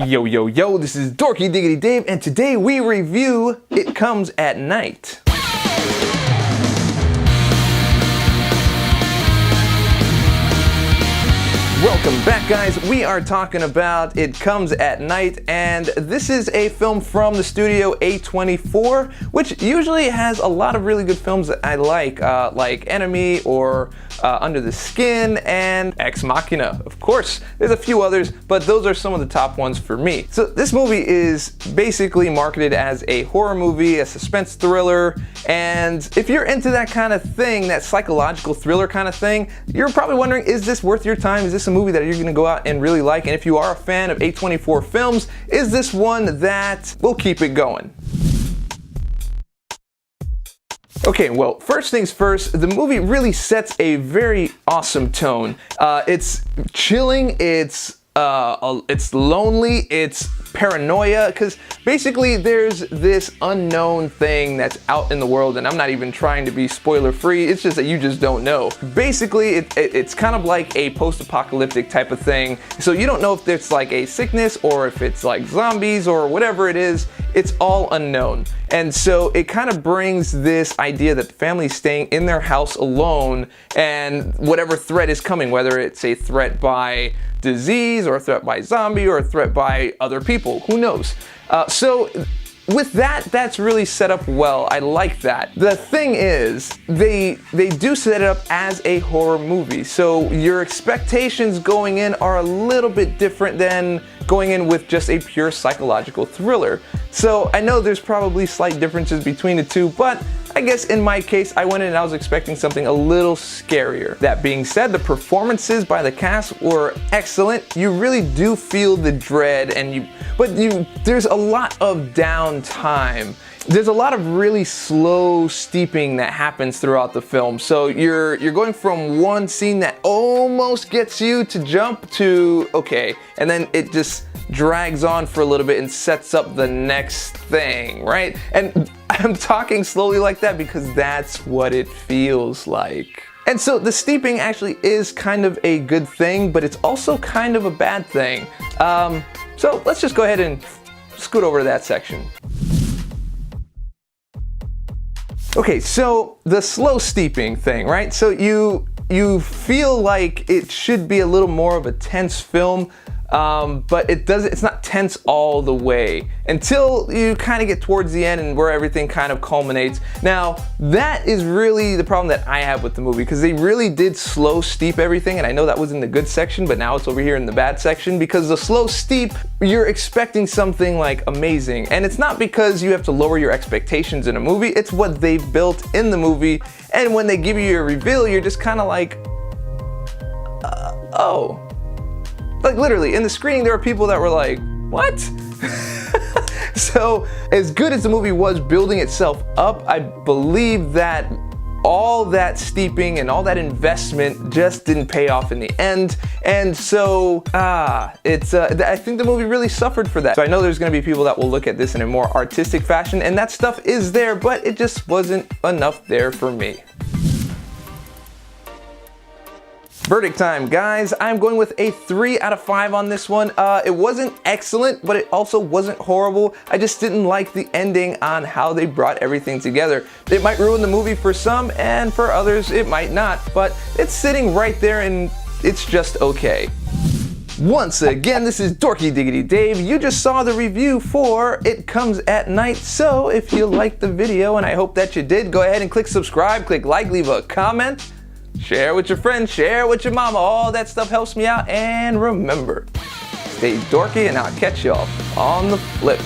Yo, yo, yo, this is Dorky Diggity Dave, and today we review It Comes at Night. Welcome back, guys. We are talking about It Comes at Night, and this is a film from the studio A24, which usually has a lot of really good films that I like Enemy or Under the Skin and Ex Machina. Of course, there's a few others, but those are some of the top ones for me. So this movie is basically marketed as a horror movie, a suspense thriller, and if you're into that kind of thing, that psychological thriller kind of thing, you're probably wondering, is this worth your time? Is this a movie that you're gonna go out and really like? And if you are a fan of A24 films, is this one that will keep it going? Okay, well, first things first, the movie really sets a very awesome tone. It's chilling, it's lonely, it's paranoia, because basically there's this unknown thing that's out in the world, and I'm not even trying to be spoiler free, it's just that you just don't know. Basically, it's kind of like a post-apocalyptic type of thing, so you don't know if it's like a sickness or if it's like zombies or whatever it is, it's all unknown. And so it kind of brings this idea that the family's staying in their house alone, and whatever threat is coming, whether it's a threat by disease or a threat by zombie or a threat by other people, who knows? So with that, that's really set up well. I like that. The thing is, they do set it up as a horror movie, so your expectations going in are a little bit different than going in with just a pure psychological thriller. So I know there's probably slight differences between the two, but I guess in my case, I went in and I was expecting something a little scarier. That being said, the performances by the cast were excellent. You really do feel the dread, but there's a lot of downtime. There's a lot of really slow steeping that happens throughout the film. So you're going from one scene that almost gets you to jump to, okay, and then it just drags on for a little bit and sets up the next thing, right? And I'm talking slowly like that because that's what it feels like. And so the steeping actually is kind of a good thing, but it's also kind of a bad thing. So let's just go ahead and scoot over to that section. Okay, so the slow steeping thing, right? So you feel like it should be a little more of a tense film, but it's not tense all the way until you kind of get towards the end and where everything kind of culminates. Now, that is really the problem that I have with the movie, because they really did slow steep everything, and I know that was in the good section, but now it's over here in the bad section, because the slow steep, you're expecting something like amazing, and it's not because you have to lower your expectations in a movie, it's what they've built in the movie, and when they give you your reveal, you're just kind of like, oh. Like literally, in the screening there were people that were like, what? So, as good as the movie was building itself up, I believe that all that steeping and all that investment just didn't pay off in the end. And so, I think the movie really suffered for that. So I know there's gonna be people that will look at this in a more artistic fashion, and that stuff is there, but it just wasn't enough there for me. Verdict time, guys. I'm going with a 3 out of 5 on this one. It wasn't excellent, but it also wasn't horrible. I just didn't like the ending on how they brought everything together. It might ruin the movie for some, and for others it might not, but it's sitting right there and it's just okay. Once again, this is Dorky Diggity Dave. You just saw the review for It Comes at Night, so if you liked the video, and I hope that you did, go ahead and click subscribe, click like, leave a comment. Share with your friends, share with your mama, all that stuff helps me out. And remember, stay dorky, and I'll catch y'all on the flip.